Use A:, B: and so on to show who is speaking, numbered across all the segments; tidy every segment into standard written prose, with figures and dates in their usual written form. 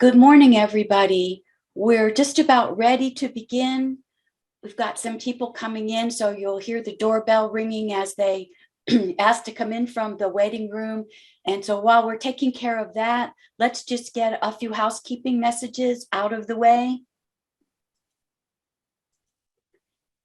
A: Good morning, everybody. We're just about ready to begin. We've got some people coming in, so you'll hear the doorbell ringing as they ask to come in from the waiting room. And so while we're taking care of that, let's just get a few housekeeping messages out of the way.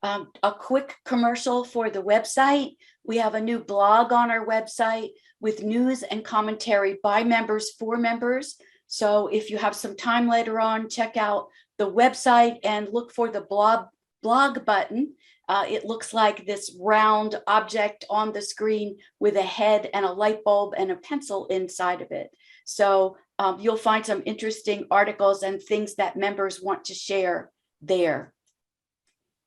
A: A quick commercial for the website. We have a new blog on our website with news and commentary by members for members. So if you have some time later on, check out the website and look for the blog button. It looks like this round object on the screen with a head and a light bulb and a pencil inside of it. So you'll find some interesting articles and things that members want to share there.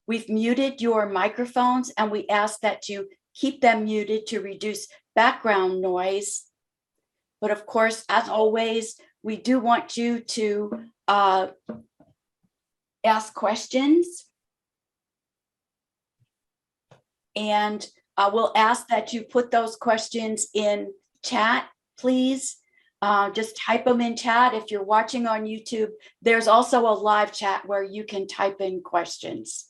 A: We've muted your microphones and we ask that you keep them muted to reduce background noise. But of course, as always, we do want you to ask questions. And we'll ask that you put those questions in chat, please. Just type them in chat. If you're watching on YouTube, there's also a live chat where you can type in questions.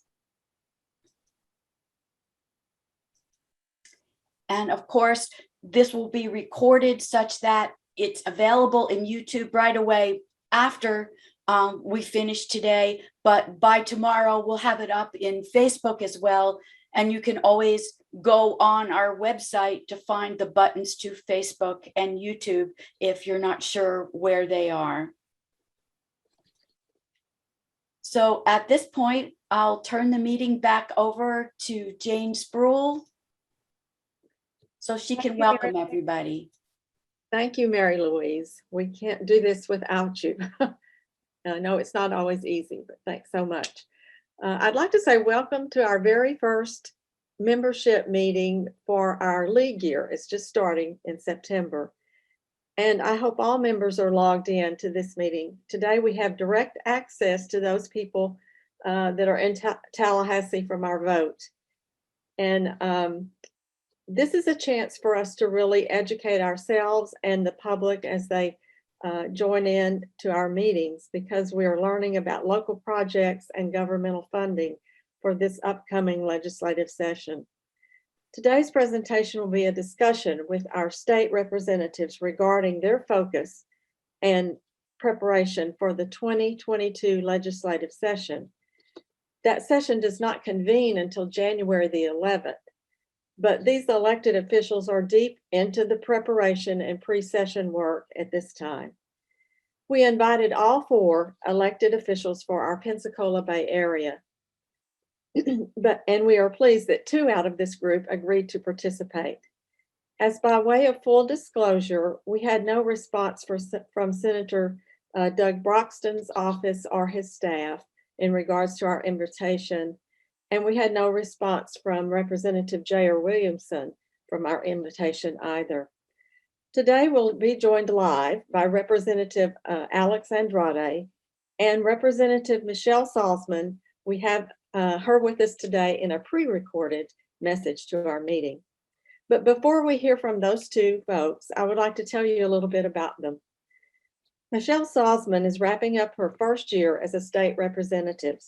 A: And of course, this will be recorded such that it's available in YouTube right away after we finish today. But by tomorrow, we'll have it up in Facebook as well. And you can always go on our website to find the buttons to Facebook and YouTube if you're not sure where they are. So at this point, I'll turn the meeting back over to Jane Spruill so she can welcome everybody.
B: Thank you, Mary Louise. We can't do this without you. I know it's not always easy, but thanks so much. I'd like to say welcome to our very first membership meeting for our league year. It's just starting in September. And I hope all members are logged in to this meeting. Today we have direct access to those people that are in Tallahassee from our vote. And this is a chance for us to really educate ourselves and the public as they join in to our meetings, because we are learning about local projects and governmental funding for this upcoming legislative session. Today's presentation will be a discussion with our state representatives regarding their focus and preparation for the 2022 legislative session. That session does not convene until January the 11th. But these elected officials are deep into the preparation and pre-session work at this time. We invited all 4 elected officials for our Pensacola Bay area. And we are pleased that 2 out of this group agreed to participate. As by way of full disclosure, we had no response from Senator Doug Broxton's office or his staff in regards to our invitation. And we had no response from Representative J.R. Williamson from our invitation either. Today we'll be joined live by Representative Alex Andrade and Representative Michelle Salzman. We have her with us today in a pre-recorded message to our meeting. But before we hear from those 2 folks, I would like to tell you a little bit about them. Michelle Salzman is wrapping up her first year as a state representative.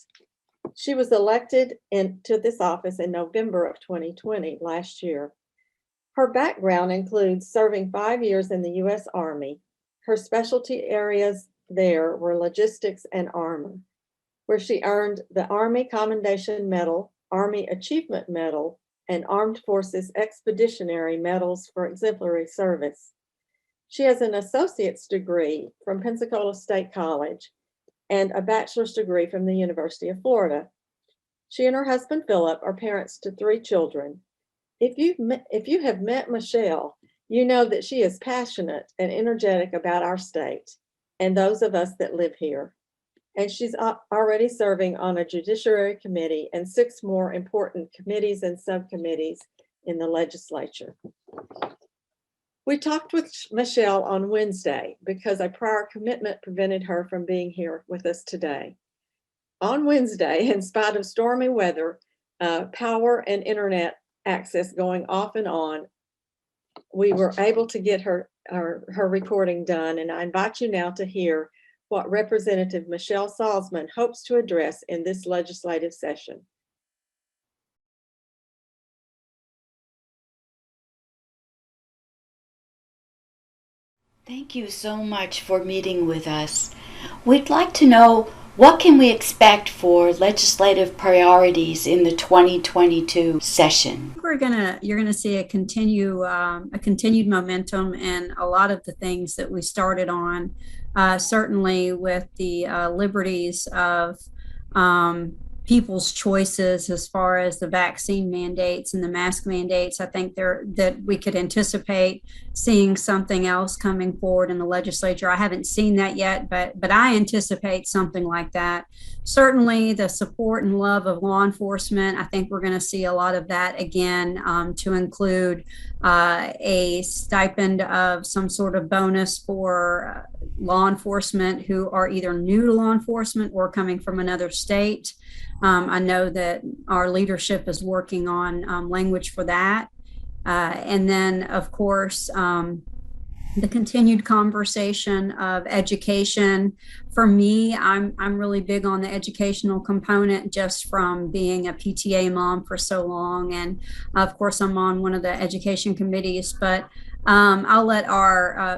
B: She was elected into this office in November of 2020, last year. Her background includes serving 5 years in the U.S. Army. Her specialty areas there were logistics and armor, where she earned the Army Commendation Medal, Army Achievement Medal, and Armed Forces Expeditionary Medals for exemplary service. She has an associate's degree from Pensacola State College and a bachelor's degree from the University of Florida. She and her husband, Philip, are parents to 3 children. If you have met Michelle, you know that she is passionate and energetic about our state and those of us that live here. And she's already serving on a judiciary committee and 6 more important committees and subcommittees in the legislature. We talked with Michelle on Wednesday because a prior commitment prevented her from being here with us today. On Wednesday, in spite of stormy weather, power and internet access going off and on, we were able to get her recording done. And I invite you now to hear what Representative Michelle Salzman hopes to address in this legislative session.
A: Thank you so much for meeting with us. We'd like to know, what can we expect for legislative priorities in the 2022 session?
C: You're gonna see a continued momentum in a lot of the things that we started on. Certainly with the liberties of people's choices as far as the vaccine mandates and the mask mandates. I think that we could anticipate seeing something else coming forward in the legislature. I haven't seen that yet, but I anticipate something like that. Certainly the support and love of law enforcement. I think we're going to see a lot of that again, to include a stipend of some sort of bonus for law enforcement who are either new to law enforcement or coming from another state. I know that our leadership is working on language for that. And then, of course, the continued conversation of education. For me, I'm really big on the educational component, just from being a PTA mom for so long. And of course, I'm on one of the education committees, but I'll let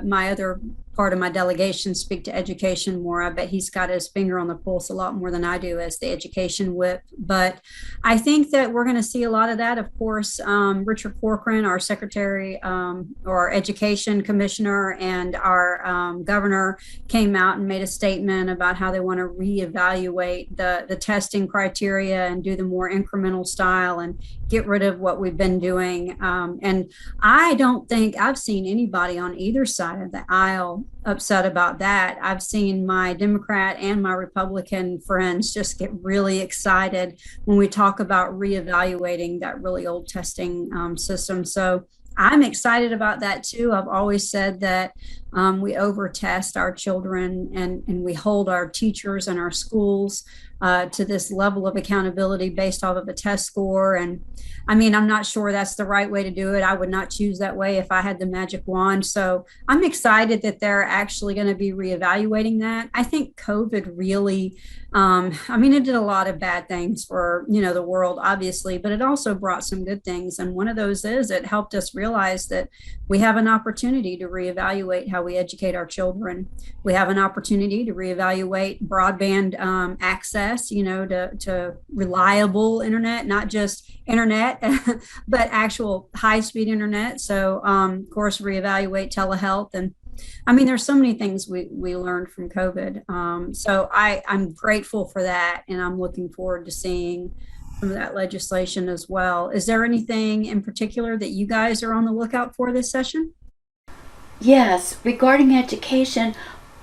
C: my other part of my delegation speak to education more. I bet he's got his finger on the pulse a lot more than I do as the education whip. But I think that we're going to see a lot of that. Of course, Richard Corcoran, our secretary or education commissioner, and our governor came out and made a statement about how they want to reevaluate the testing criteria and do the more incremental style and get rid of what we've been doing. And I don't think I've seen anybody on either side of the aisle upset about that. I've seen my Democrat and my Republican friends just get really excited when we talk about reevaluating that really old testing system. So I'm excited about that too. I've always said that we over test our children and we hold our teachers and our schools to this level of accountability based off of a test score. And I mean, I'm not sure that's the right way to do it. I would not choose that way if I had the magic wand. So I'm excited that they're actually going to be reevaluating that. I think COVID really, it did a lot of bad things for, the world, obviously, but it also brought some good things. And one of those is it helped us realize that we have an opportunity to reevaluate how we educate our children. We have an opportunity to reevaluate broadband access, to reliable internet, not just internet, but actual high-speed internet. So, of course, reevaluate telehealth. And there's so many things we learned from COVID. So I'm grateful for that, and I'm looking forward to seeing some of that legislation as well. Is there anything in particular that you guys are on the lookout for this session?
A: Yes, regarding education,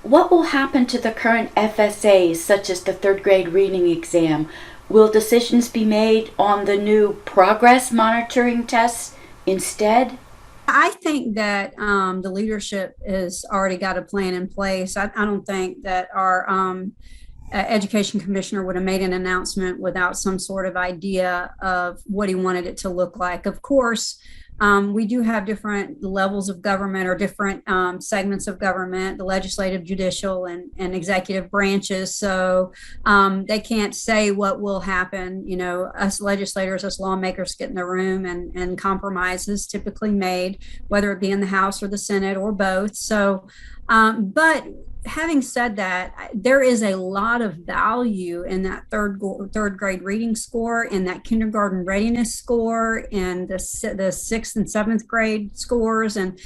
A: what will happen to the current FSAs, such as the third grade reading exam? Will decisions be made on the new progress monitoring tests instead?
C: I think that the leadership has already got a plan in place. I don't think that our education commissioner would have made an announcement without some sort of idea of what he wanted it to look like. Of course, we do have different levels of government or different segments of government, the legislative, judicial, and executive branches. So they can't say what will happen. Us legislators, us lawmakers get in the room and compromises typically made, whether it be in the House or the Senate or both. So, but having said that, there is a lot of value in that third grade reading score, in that kindergarten readiness score, and the sixth and seventh grade scores. And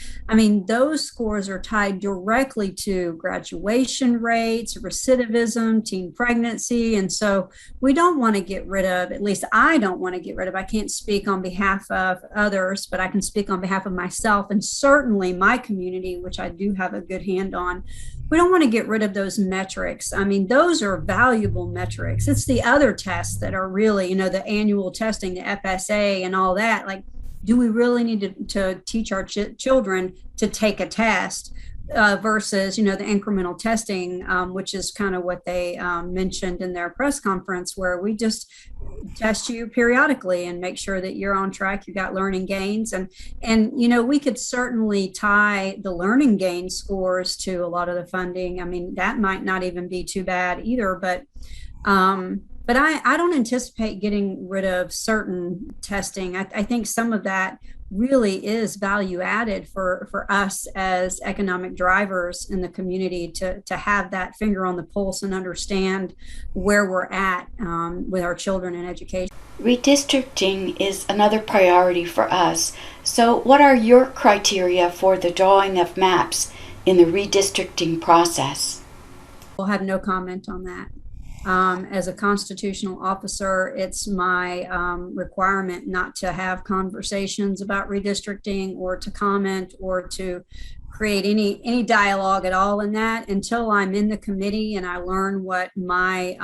C: those scores are tied directly to graduation rates, recidivism, teen pregnancy. And so we don't want to get rid of, at least I don't want to get rid of, I can't speak on behalf of others, but I can speak on behalf of myself and certainly my community, which I do have a good hand on. We don't want to get rid of those metrics. Those are valuable metrics. It's the other tests that are really, the annual testing, the FSA and all that. Like, do we really need to teach our children to take a test versus, the incremental testing, which is kind of what they mentioned in their press conference, where we just test you periodically and make sure that you're on track, you got learning gains. And we could certainly tie the learning gain scores to a lot of the funding. I mean, that might not even be too bad either, but I don't anticipate getting rid of certain testing. I think some of that really is value added for us as economic drivers in the community to have that finger on the pulse and understand where we're at with our children in education.
A: Redistricting is another priority for us. So what are your criteria for the drawing of maps in the redistricting process?
C: We'll have no comment on that. As a constitutional officer, it's my requirement not to have conversations about redistricting or to comment or to create any dialogue at all in that until I'm in the committee and I learn what my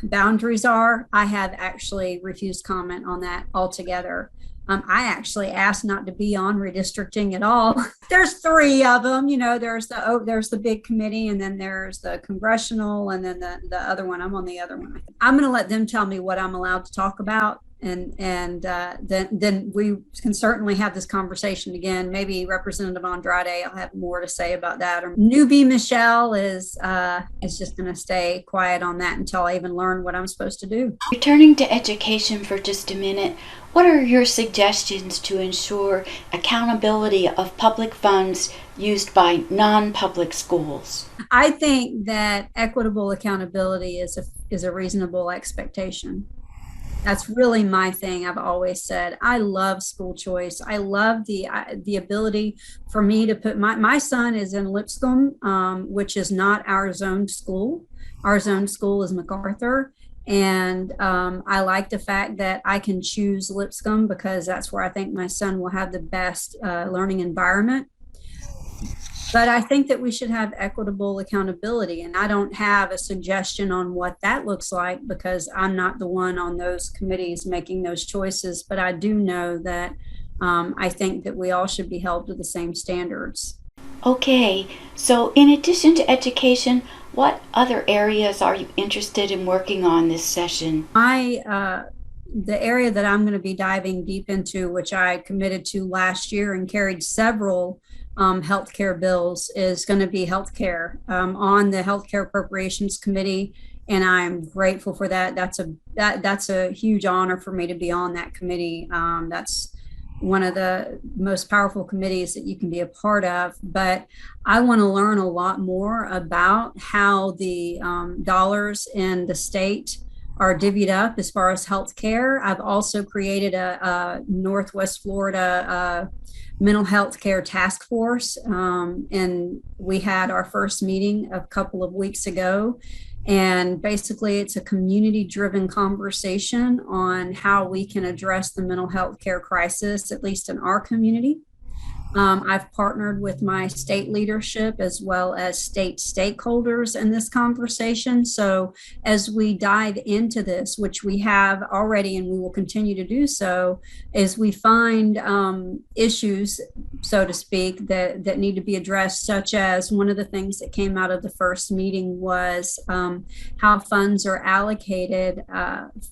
C: boundaries are. I have actually refused comment on that altogether. I actually asked not to be on redistricting at all. There's three of them, there's the big committee, and then there's the congressional, and then the other one. I'm on the other one. I'm going to let them tell me what I'm allowed to talk about. And then we can certainly have this conversation again. Maybe Representative Andrade, I'll have more to say about that. Or newbie Michelle is just going to stay quiet on that until I even learn what I'm supposed to do.
A: Returning to education for just a minute, what are your suggestions to ensure accountability of public funds used by non-public schools?
C: I think that equitable accountability is a reasonable expectation. That's really my thing. I've always said I love school choice. I love the ability for me to put my son is in Lipscomb, which is not our zoned school. Our zoned school is MacArthur. And I like the fact that I can choose Lipscomb because that's where I think my son will have the best learning environment. But I think that we should have equitable accountability. And I don't have a suggestion on what that looks like because I'm not the one on those committees making those choices. But I do know that I think that we all should be held to the same standards.
A: Okay, so in addition to education, what other areas are you interested in working on this session?
C: The area that I'm going to be diving deep into, which I committed to last year and carried several healthcare bills, is going to be healthcare on the Healthcare Appropriations Committee, and I'm grateful for that. That's a huge honor for me to be on that committee. That's one of the most powerful committees that you can be a part of. But I want to learn a lot more about how the dollars in the state are divvied up as far as healthcare. I've also created a Northwest Florida mental health care task force. And we had our first meeting a couple of weeks ago. And basically, it's a community-driven conversation on how we can address the mental health care crisis, at least in our community. I've partnered with my state leadership as well as state stakeholders in this conversation. So as we dive into this, which we have already and we will continue to do so, as we find issues, so to speak, that need to be addressed, such as one of the things that came out of the first meeting was how funds are allocated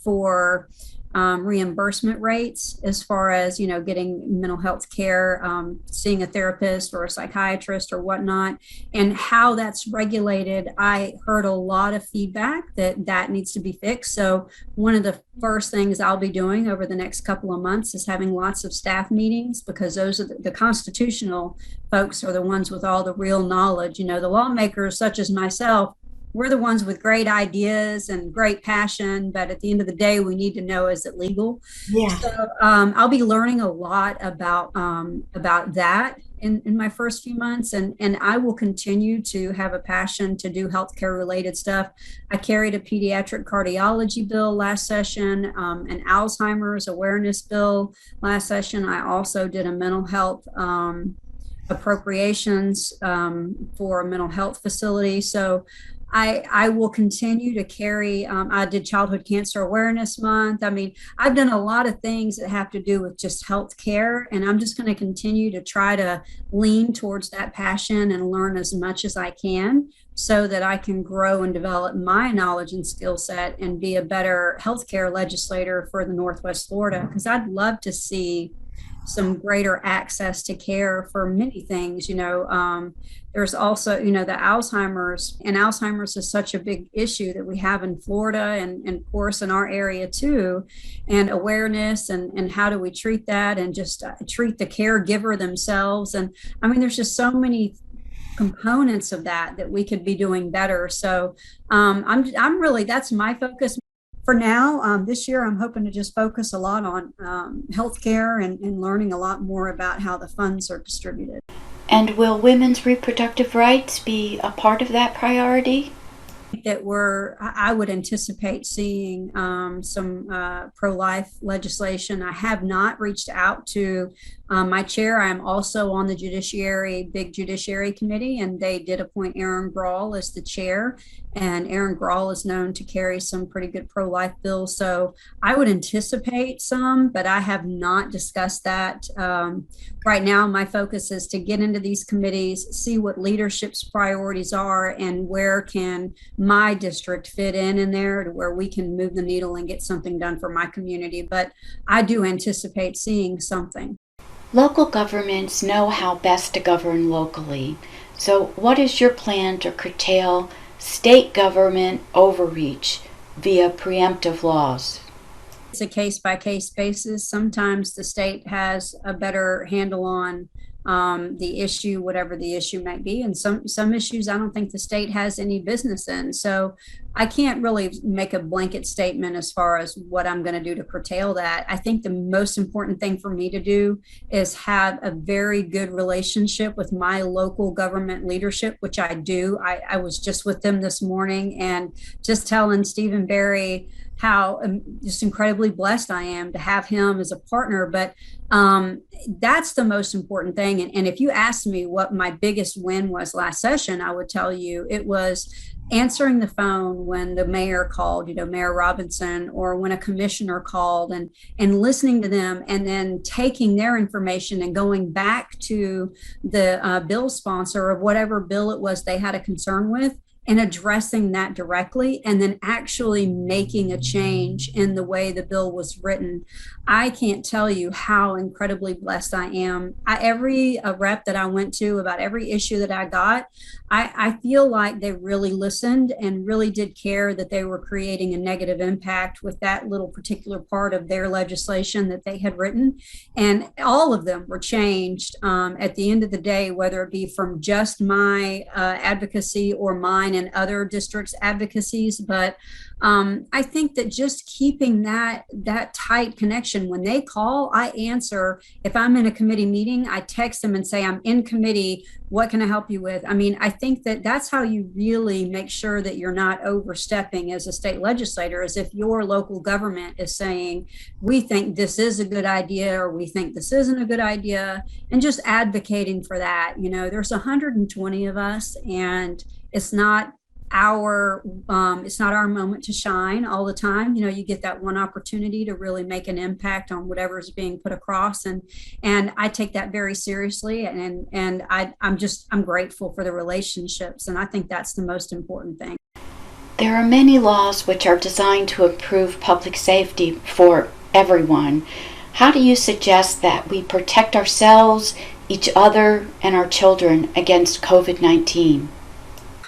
C: for reimbursement rates as far as, getting mental health care, seeing a therapist or a psychiatrist or whatnot, and how that's regulated. I heard a lot of feedback that needs to be fixed. So one of the first things I'll be doing over the next couple of months is having lots of staff meetings, because those are the constitutional folks are the ones with all the real knowledge. The lawmakers such as myself, we're the ones with great ideas and great passion, but at the end of the day, we need to know, is it legal?
A: Yeah.
C: So I'll be learning a lot about that in my first few months, and I will continue to have a passion to do healthcare related stuff. I carried a pediatric cardiology bill last session, an Alzheimer's awareness bill last session. I also did a mental health appropriations for a mental health facility. So I will continue to carry, I did Childhood Cancer Awareness Month. I mean, I've done a lot of things that have to do with just health care, and I'm just going to continue to try to lean towards that passion and learn as much as I can so that I can grow and develop my knowledge and skill set and be a better healthcare legislator for the Northwest Florida. Because I'd love to see some greater access to care for many things. There's also, the Alzheimer's is such a big issue that we have in Florida and of course in our area too, and awareness and how do we treat that and just treat the caregiver themselves. And I mean, there's just so many components of that we could be doing better. So I'm really, that's my focus. For now, this year, I'm hoping to just focus a lot on healthcare and learning a lot more about how the funds are distributed.
A: And will women's reproductive rights be a part of that priority?
C: I would anticipate seeing some pro-life legislation. I have not reached out to my chair. I'm also on the big judiciary committee, and they did appoint Aaron Grawl as the chair. And Aaron Grawl is known to carry some pretty good pro-life bills. So I would anticipate some, but I have not discussed that. Right now, my focus is to get into these committees, see what leadership's priorities are, and where can my district fit in there to where we can move the needle and get something done for my community. But I do anticipate seeing something.
A: Local governments know how best to govern locally. So what is your plan to curtail state government overreach via preemptive laws?
C: It's a case-by-case basis. Sometimes the state has a better handle on the issue, whatever the issue might be. And some issues I don't think the state has any business in. So I can't really make a blanket statement as far as what I'm going to do to curtail that. I think the most important thing for me to do is have a very good relationship with my local government leadership, which I do. I was just with them this morning and just telling Stephen Barry how just incredibly blessed I am to have him as a partner. But that's the most important thing. And if you asked me what my biggest win was last session, I would tell you it was answering the phone when the mayor called, Mayor Robinson, or when a commissioner called, and listening to them, and then taking their information and going back to the bill sponsor of whatever bill it was they had a concern with, and addressing that directly, and then actually making a change in the way the bill was written. I can't tell you how incredibly blessed I am. Every rep that I went to about every issue that I got, I feel like they really listened and really did care that they were creating a negative impact with that little particular part of their legislation that they had written. And all of them were changed at the end of the day, whether it be from just my advocacy or mine and other districts' advocacies. But I think that just keeping that tight connection, when they call, I answer. If I'm in a committee meeting, I text them and say, I'm in committee. What can I help you with? I mean, I think that that's how you really make sure that you're not overstepping as a state legislator, is if your local government is saying, we think this is a good idea, or we think this isn't a good idea, and just advocating for that. There's 120 of us, and it's not our moment to shine all the time. You get that one opportunity to really make an impact on whatever is being put across, and I take that very seriously, and I'm grateful for the relationships, and I think that's the most important thing.
A: There are many laws which are designed to improve public safety for everyone. How do you suggest that we protect ourselves, each other, and our children against COVID-19?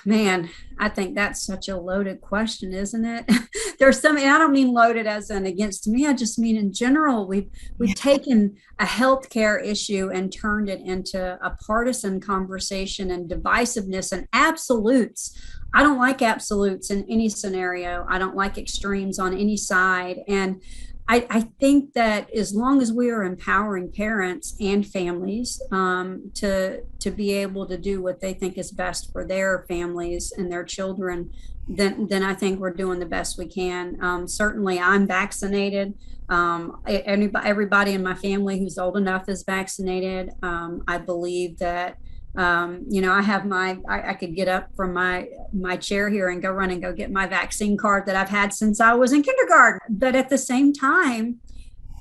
C: Man, I think that's such a loaded question, isn't it? There's some, and I don't mean loaded as in against me. I just mean in general, we've taken a healthcare issue and turned it into a partisan conversation and divisiveness and absolutes. I don't like absolutes in any scenario. I don't like extremes on any side. And I think that as long as we are empowering parents and families to be able to do what they think is best for their families and their children, then I think we're doing the best we can. Certainly, I'm vaccinated. Everybody in my family who's old enough is vaccinated. I believe that I have I could get up from my chair here and go run and go get my vaccine card that I've had since I was in kindergarten. But at the same time,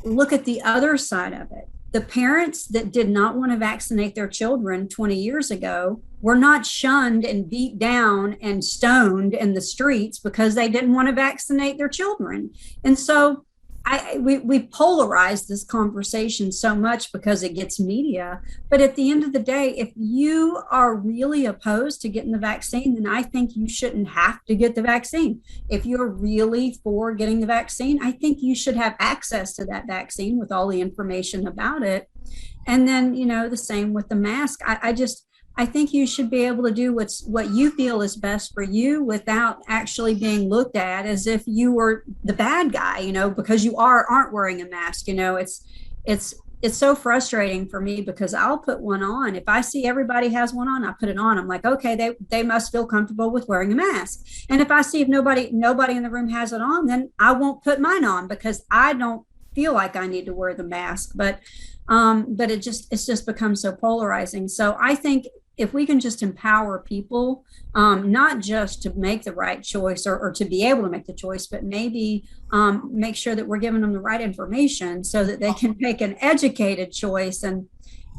C: look at the other side of it. The parents that did not want to vaccinate their children 20 years ago were not shunned and beat down and stoned in the streets because they didn't want to vaccinate their children. And so we polarize this conversation so much because it gets media. But at the end of the day, if you are really opposed to getting the vaccine, then I think you shouldn't have to get the vaccine. If you're really for getting the vaccine, I think you should have access to that vaccine with all the information about it. And then, the same with the mask. I think you should be able to do what you feel is best for you without actually being looked at as if you were the bad guy, because you aren't wearing a mask. It's so frustrating for me because I'll put one on. If I see everybody has one on, I put it on. I'm like, okay, they must feel comfortable with wearing a mask. And if I see if nobody in the room has it on, then I won't put mine on because I don't feel like I need to wear the mask. But it's just become so polarizing. So I think if we can just empower people, not just to make the right choice or to be able to make the choice, but maybe make sure that we're giving them the right information so that they can make an educated choice. And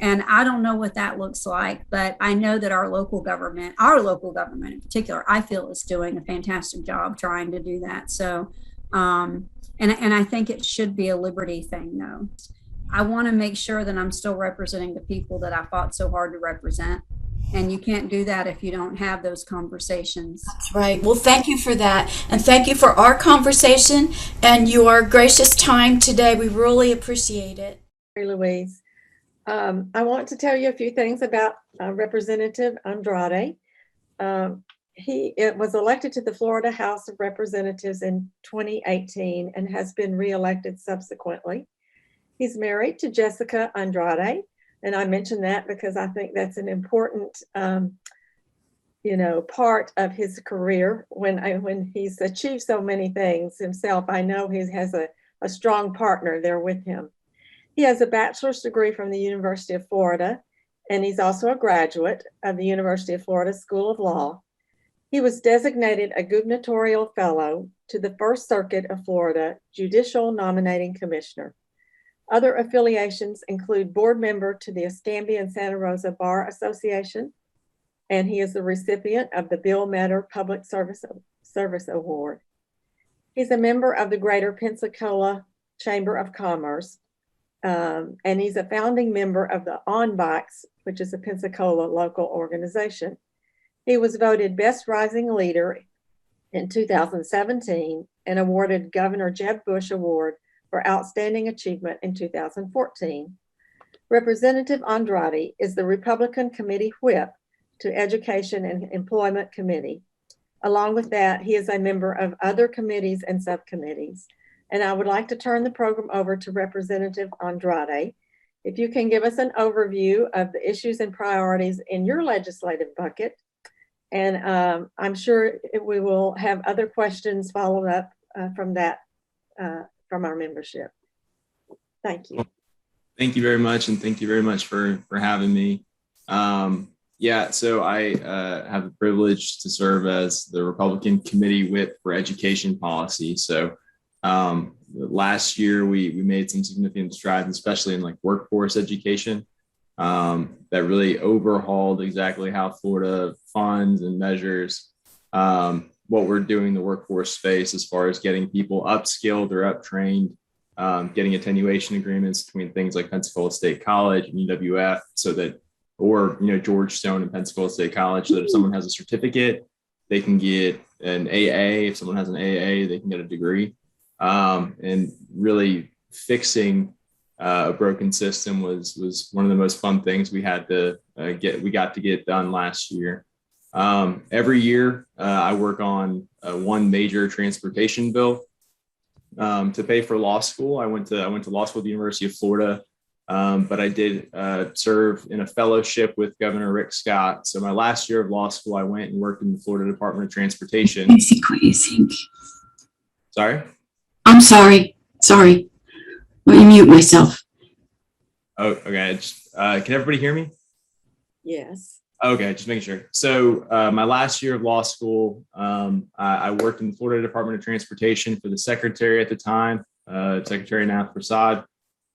C: I don't know what that looks like, but I know that our local government in particular, I feel is doing a fantastic job trying to do that. So, and I think it should be a liberty thing, though. I want to make sure that I'm still representing the people that I fought so hard to represent. And you can't do that if you don't have those conversations.
A: That's right. Well, thank you for that. And thank you for our conversation and your gracious time today. We really appreciate it.
B: Mary Louise, I want to tell you a few things about Representative Andrade. He was elected to the Florida House of Representatives in 2018 and has been reelected subsequently. He's married to Jessica Andrade. And I mention that because I think that's an important, part of his career. When he's achieved so many things himself, I know he has a strong partner there with him. He has a bachelor's degree from the University of Florida, and he's also a graduate of the University of Florida School of Law. He was designated a gubernatorial fellow to the First Circuit of Florida Judicial Nominating Commissioner. Other affiliations include board member to the Escambia and Santa Rosa Bar Association, and he is the recipient of the Bill Metter Public Service Award. He's a member of the Greater Pensacola Chamber of Commerce, and he's a founding member of the On Bikes, which is a Pensacola local organization. He was voted Best Rising Leader in 2017 and awarded Governor Jeb Bush Award for Outstanding Achievement in 2014. Representative Andrade is the Republican Committee Whip to Education and Employment Committee. Along with that, he is a member of other committees and subcommittees. And I would like to turn the program over to Representative Andrade. If you can give us an overview of the issues and priorities in your legislative bucket. And I'm sure we will have other questions followed up from that. From our membership. Thank you.
D: Thank you very much. And thank you very much for having me. So I have the privilege to serve as the Republican Committee Whip for Education Policy. So last year we made some significant strides, especially in workforce education, that really overhauled exactly how Florida funds and measures what we're doing in the workforce space as far as getting people upskilled or uptrained, getting attenuation agreements between things like Pensacola State College and UWF or Georgetown and Pensacola State College, so that if someone has a certificate, they can get an AA. If someone has an AA, they can get a degree. And really fixing a broken system was one of the most fun things we got to get done last year. Every year, I work on one major transportation bill to pay for law school. I went to law school at the University of Florida, but I did serve in a fellowship with Governor Rick Scott. So my last year of law school, I went and worked in the Florida Department of Transportation. Sorry?
E: I'm sorry. Let me mute myself.
D: Oh, okay. Can everybody hear me?
B: Yes.
D: Okay, just making sure. So my last year of law school, I worked in the Florida Department of Transportation for the secretary at the time, Secretary Nath Prasad.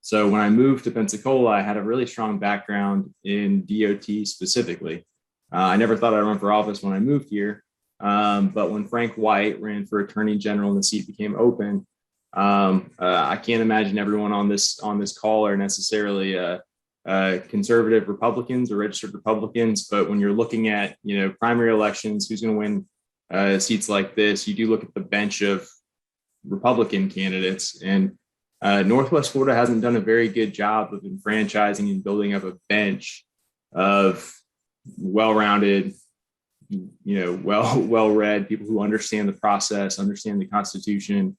D: So when I moved to Pensacola, I had a really strong background in DOT specifically. I never thought I'd run for office when I moved here. But when Frank White ran for Attorney General and the seat became open, I can't imagine everyone on this call are necessarily conservative Republicans or registered Republicans. But when you're looking at, primary elections, who's going to win seats like this, you do look at the bench of Republican candidates. And Northwest Florida hasn't done a very good job of enfranchising and building up a bench of well-rounded, well-read people who understand the process, understand the Constitution,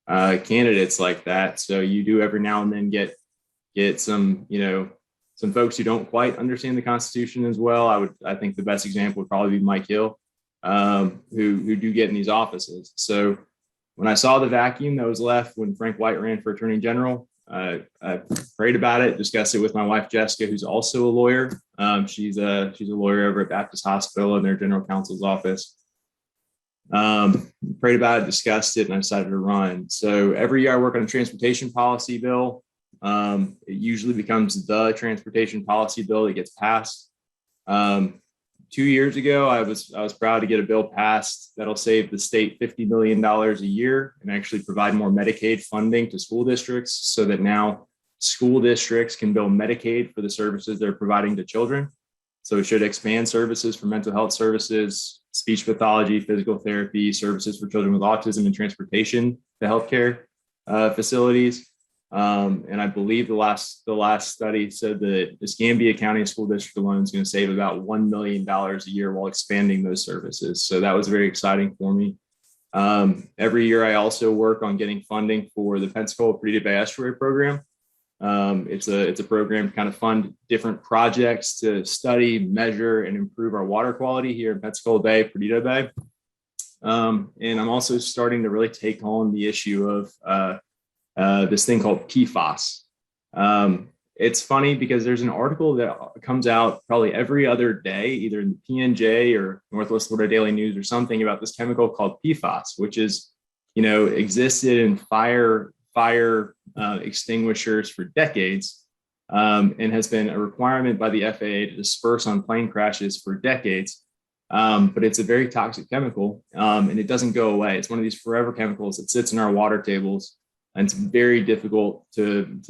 D: candidates like that. So you do every now and then get some, some folks who don't quite understand the Constitution as well. I think the best example would probably be Mike Hill, who do get in these offices. So when I saw the vacuum that was left when Frank White ran for Attorney General, I prayed about it, discussed it with my wife, Jessica, who's also a lawyer. She's a lawyer over at Baptist Hospital in their general counsel's office. Prayed about it, discussed it, and I decided to run. So every year I work on a transportation policy bill. It usually becomes the transportation policy bill that gets passed. 2 years ago, I was proud to get a bill passed that'll save the state $50 million a year and actually provide more Medicaid funding to school districts so that now school districts can bill Medicaid for the services they're providing to children. So it should expand services for mental health services, speech pathology, physical therapy, services for children with autism, and transportation to healthcare facilities. And I believe the last study said that Escambia County School District alone is going to save about $1 million a year while expanding those services. So that was very exciting for me. Every year I also work on getting funding for the Pensacola Perdido Bay Estuary Program. It's a program to kind of fund different projects to study, measure, and improve our water quality here in Pensacola Bay, Perdido Bay. And I'm also starting to really take on the issue of this thing called PFAS. It's funny because there's an article that comes out probably every other day, either in the PNJ or Northwest Florida Daily News or something, about this chemical called PFAS, which is, existed in fire extinguishers for decades, and has been a requirement by the FAA to disperse on plane crashes for decades. But it's a very toxic chemical, and it doesn't go away. It's one of these forever chemicals that sits in our water tables, and it's very difficult to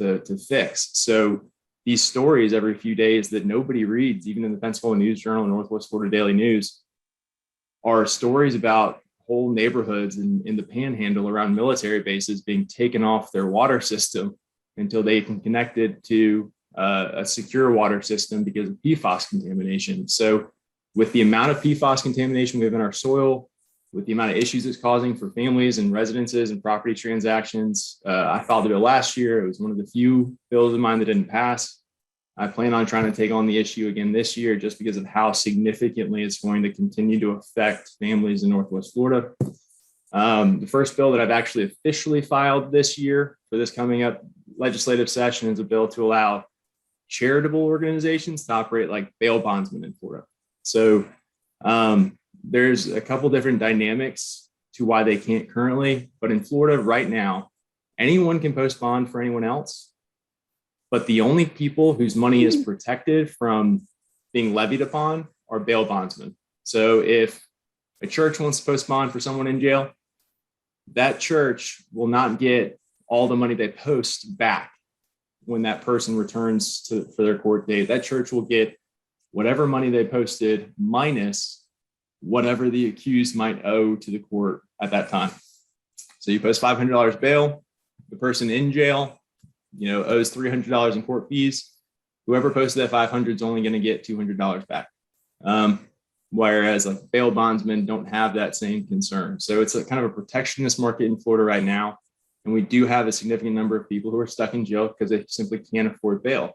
D: fix. So these stories every few days that nobody reads, even in the Pensacola News Journal and Northwest Florida Daily News, are stories about whole neighborhoods in the Panhandle around military bases being taken off their water system until they can connect it to a secure water system because of PFAS contamination. So with the amount of PFAS contamination we have in our soil, with the amount of issues it's causing for families and residences and property transactions, I filed a bill last year. It was one of the few bills of mine that didn't pass. I plan on trying to take on the issue again this year just because of how significantly it's going to continue to affect families in Northwest Florida. The first bill that I've actually officially filed this year for this coming up legislative session is a bill to allow charitable organizations to operate like bail bondsmen in Florida. So there's a couple different dynamics to why they can't currently, but in Florida right now, anyone can post bond for anyone else, but the only people whose money is protected from being levied upon are bail bondsmen. So if a church wants to post bond for someone in jail, that church will not get all the money they post back when that person returns for their court date. That church will get whatever money they posted minus whatever the accused might owe to the court at that time. So you post $500 bail, the person in jail, owes $300 in court fees. Whoever posted that $500 is only going to get $200 back. Whereas like bail bondsmen don't have that same concern. So it's a kind of a protectionist market in Florida right now. And we do have a significant number of people who are stuck in jail because they simply can't afford bail.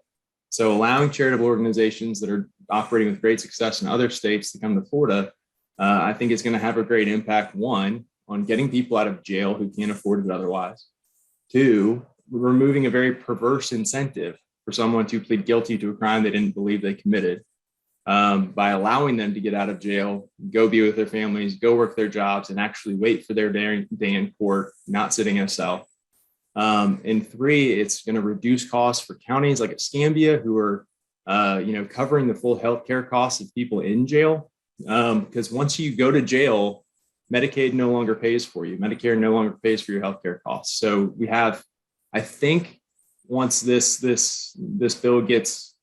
D: So allowing charitable organizations that are operating with great success in other states to come to Florida, I think it's going to have a great impact, one, on getting people out of jail who can't afford it otherwise. Two, removing a very perverse incentive for someone to plead guilty to a crime they didn't believe they committed. by allowing them to get out of jail, go be with their families, go work their jobs, and actually wait for their day in court, not sitting in a cell. And three, it's going to reduce costs for counties like Escambia, who are covering the full healthcare costs of people in jail. Because once you go to jail, Medicaid no longer pays for you. Medicare no longer pays for your healthcare costs. So we have, I think, once this bill gets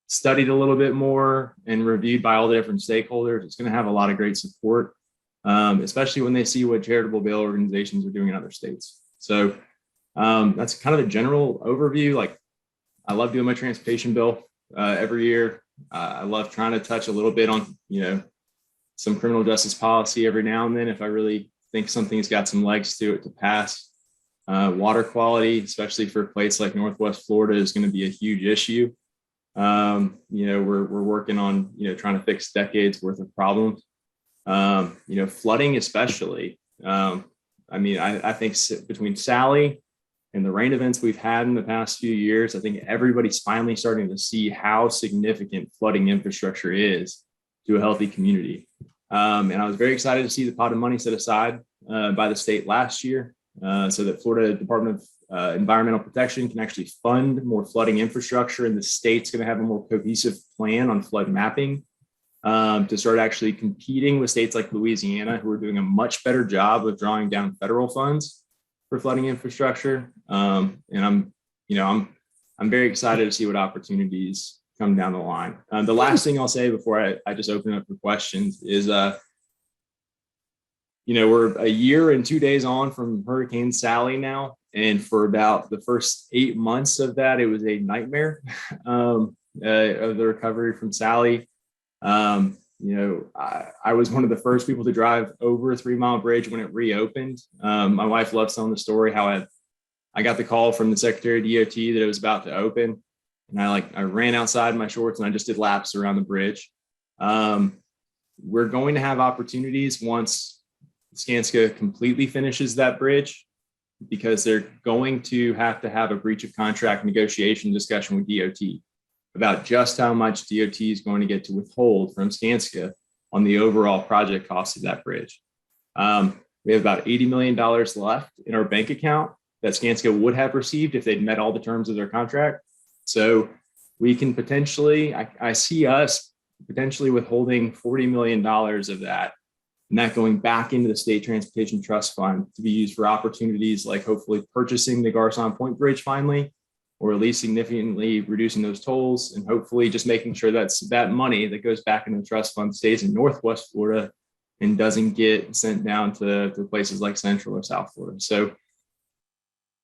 D: studied a little bit more and reviewed by all the different stakeholders, it's going to have a lot of great support, especially when they see what charitable bail organizations are doing in other states. So that's kind of a general overview. Like, I love doing my transportation bill every year. I love trying to touch a little bit on, some criminal justice policy every now and then if I really think something's got some legs to it to pass. Water quality, especially for a place like Northwest Florida, is going to be a huge issue. We're working on, trying to fix decades worth of problems. Flooding, especially. I think between Sally and the rain events we've had in the past few years, I think everybody's finally starting to see how significant flooding infrastructure is to a healthy community. And I was very excited to see the pot of money set aside by the state last year so that Florida Department of Environmental Protection can actually fund more flooding infrastructure, and the state's going to have a more cohesive plan on flood mapping to start actually competing with states like Louisiana, who are doing a much better job of drawing down federal funds for flooding infrastructure. And I'm very excited to see what opportunities come down the line. The last thing I'll say before I just open up for questions is, we're a year and 2 days on from Hurricane Sally now. And for about the first 8 months of that, it was a nightmare of the recovery from Sally. I was one of the first people to drive over a 3 Mile Bridge when it reopened. My wife loves telling the story how I got the call from the Secretary of DOT that it was about to open. And I ran outside in my shorts and I just did laps around the bridge. We're going to have opportunities once Skanska completely finishes that bridge, because they're going to have a breach of contract negotiation discussion with DOT about just how much DOT is going to get to withhold from Skanska on the overall project cost of that bridge. We have about $80 million left in our bank account that Skanska would have received if they'd met all the terms of their contract. So we can potentially, I see us potentially withholding $40 million of that, and that going back into the State Transportation Trust Fund to be used for opportunities like hopefully purchasing the Garcon Point Bridge finally, or at least significantly reducing those tolls, and hopefully just making sure that money that goes back into the trust fund stays in Northwest Florida and doesn't get sent down to places like Central or South Florida. So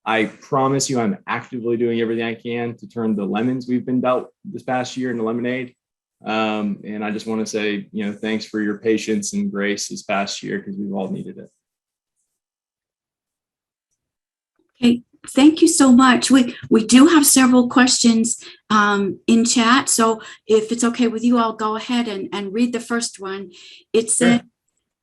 D: I promise you, I'm actively doing everything I can to turn the lemons we've been dealt this past year into lemonade. And I just want to say, thanks for your patience and grace this past year, because we've all needed it.
E: Okay, thank you so much. We do have several questions in chat. So if it's okay with you, I'll go ahead and read the first one. It said,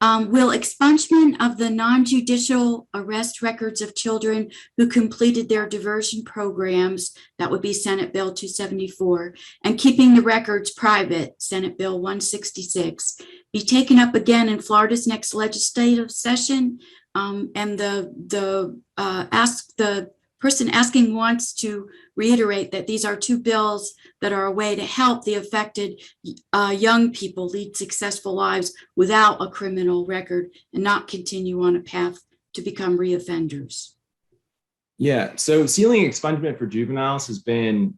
E: will expungement of the non-judicial arrest records of children who completed their diversion programs, that would be Senate Bill 274, and keeping the records private, Senate Bill 166, be taken up again in Florida's next legislative session? And the person asking wants to reiterate that these are two bills that are a way to help the affected young people lead successful lives without a criminal record and not continue on a path to become reoffenders.
D: Yeah, so sealing expungement for juveniles has been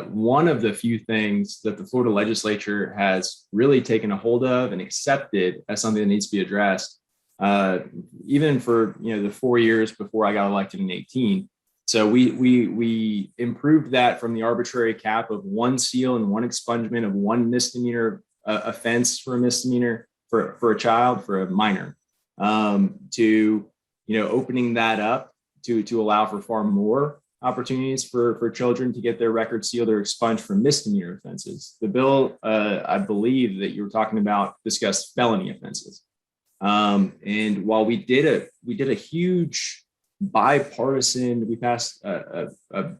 D: one of the few things that the Florida legislature has really taken a hold of and accepted as something that needs to be addressed, even for the 4 years before I got elected in 2018. So we improved that from the arbitrary cap of one seal and one expungement of one misdemeanor offense for a misdemeanor for a child, for a minor, to opening that up to allow for far more opportunities for children to get their records sealed or expunged for misdemeanor offenses. The bill, I believe that you were talking about, discussed felony offenses. And while we did a huge bipartisan, we passed a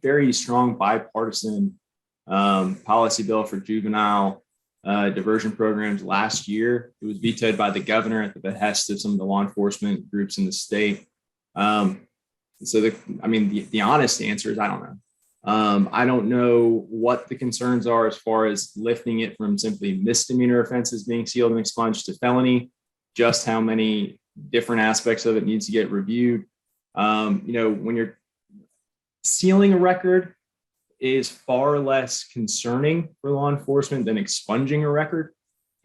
D: very strong bipartisan policy bill for juvenile diversion programs last year. It was vetoed by the governor at the behest of some of the law enforcement groups in the state. So the honest answer is I don't know. I don't know what the concerns are as far as lifting it from simply misdemeanor offenses being sealed and expunged to felony, just how many different aspects of it needs to get reviewed. When you're sealing a record is far less concerning for law enforcement than expunging a record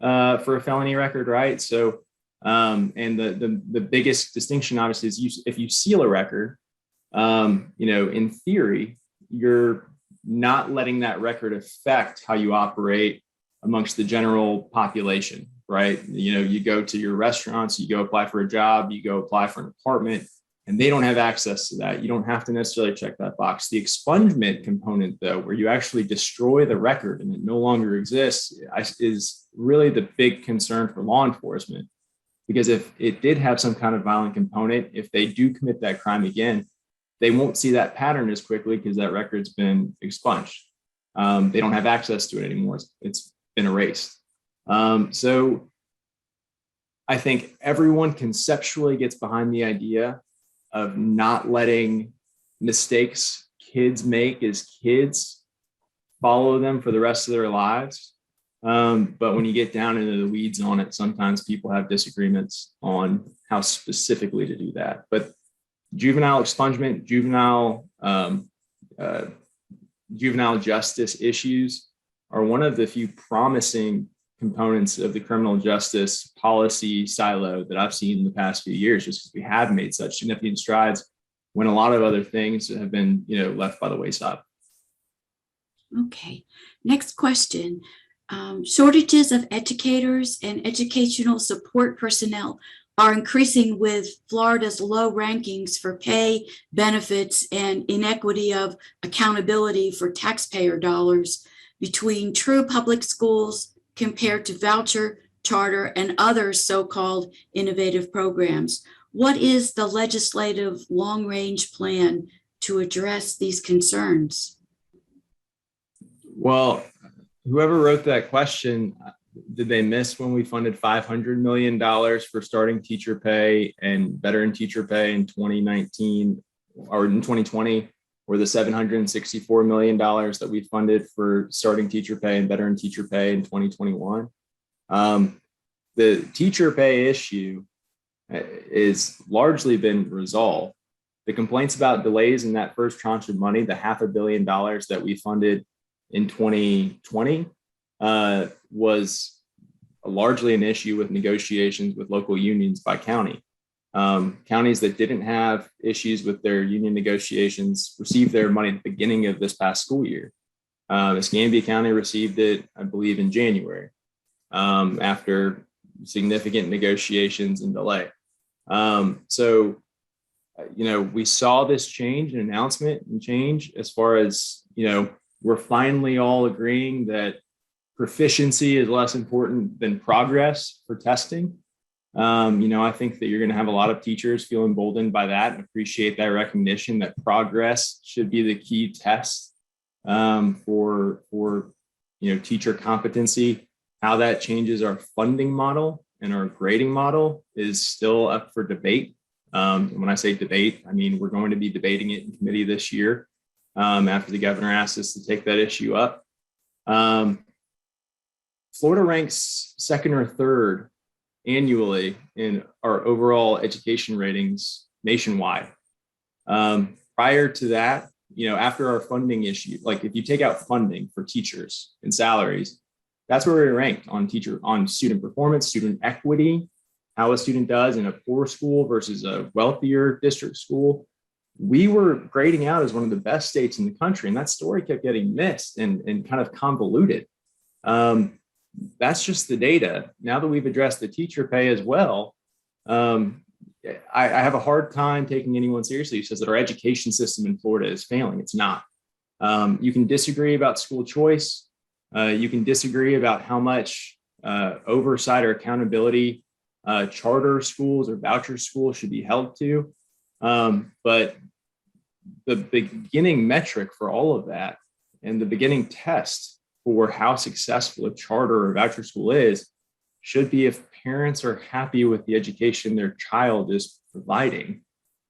D: for a felony record, right? So, and the biggest distinction, obviously, is if you seal a record, in theory, you're not letting that record affect how you operate amongst the general population, right? You go to your restaurants, you go apply for a job, you go apply for an apartment, and they don't have access to that. You don't have to necessarily check that box. The expungement component, though, where you actually destroy the record and it no longer exists, is really the big concern for law enforcement. Because if it did have some kind of violent component, if they do commit that crime again, they won't see that pattern as quickly because that record's been expunged. They don't have access to it anymore. It's been erased. So I think everyone conceptually gets behind the idea of not letting mistakes kids make as kids follow them for the rest of their lives. But when you get down into the weeds on it, sometimes people have disagreements on how specifically to do that. But juvenile expungement, juvenile justice issues are one of the few promising components of the criminal justice policy silo that I've seen in the past few years, just because we have made such significant strides when a lot of other things have been, left by the wayside.
E: Okay, next question. Shortages of educators and educational support personnel are increasing with Florida's low rankings for pay, benefits, and inequity of accountability for taxpayer dollars between true public schools compared to voucher, charter, and other so-called innovative programs. What is the legislative long-range plan to address these concerns?
D: Well, whoever wrote that question, did they miss when we funded $500 million for starting teacher pay and veteran teacher pay in 2019 or in 2020, or the $764 million that we funded for starting teacher pay and veteran teacher pay in 2021? The teacher pay issue is largely been resolved. The complaints about delays in that first tranche of money, the $500 million that we funded in 2020, was largely an issue with negotiations with local unions by county. Counties that didn't have issues with their union negotiations received their money at the beginning of this past school year. Escambia County received it, I believe, in January, after significant negotiations and delay. We saw this change, an announcement and change as far as, we're finally all agreeing that proficiency is less important than progress for testing. I think that you're going to have a lot of teachers feel emboldened by that and appreciate that recognition that progress should be the key test for teacher competency. How that changes our funding model and our grading model is still up for debate. When I say debate, I mean we're going to be debating it in committee this year after the governor asked us to take that issue up. Florida ranks second or third annually in our overall education ratings nationwide. Prior to that, after our funding issue, like if you take out funding for teachers and salaries, that's where we're ranked on student performance, student equity, how a student does in a poor school versus a wealthier district school. We were grading out as one of the best states in the country, and that story kept getting missed and kind of convoluted. That's just the data. Now that we've addressed the teacher pay as well, I have a hard time taking anyone seriously who says that our education system in Florida is failing. It's not. You can disagree about school choice. You can disagree about how much oversight or accountability charter schools or voucher schools should be held to. But the beginning metric for all of that and the beginning test for how successful a charter or voucher school is should be if parents are happy with the education their child is providing.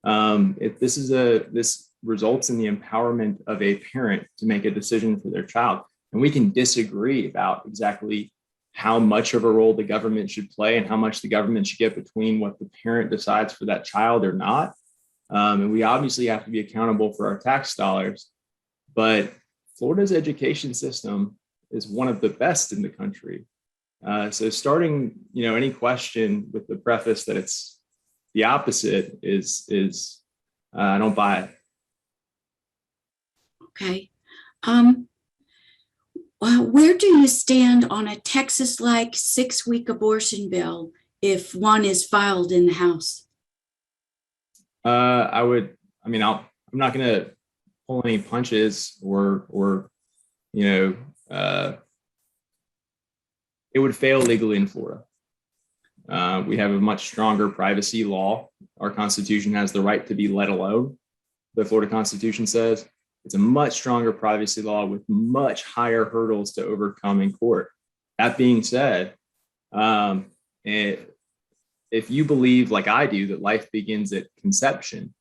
D: If this results in the empowerment of a parent to make a decision for their child, and we can disagree about exactly how much of a role the government should play and how much the government should get between what the parent decides for that child or not. And we obviously have to be accountable for our tax dollars, but Florida's education system is one of the best in the country. So starting, any question with the preface that it's the opposite is I don't buy it.
E: Okay. Where do you stand on a Texas-like 6-week abortion bill if one is filed in the House?
D: I'm not going to pull any punches or it would fail legally in Florida. We have a much stronger privacy law. Our Constitution has the right to be let alone. The Florida Constitution says it's a much stronger privacy law with much higher hurdles to overcome in court. That being said, if you believe, like I do, that life begins at conception,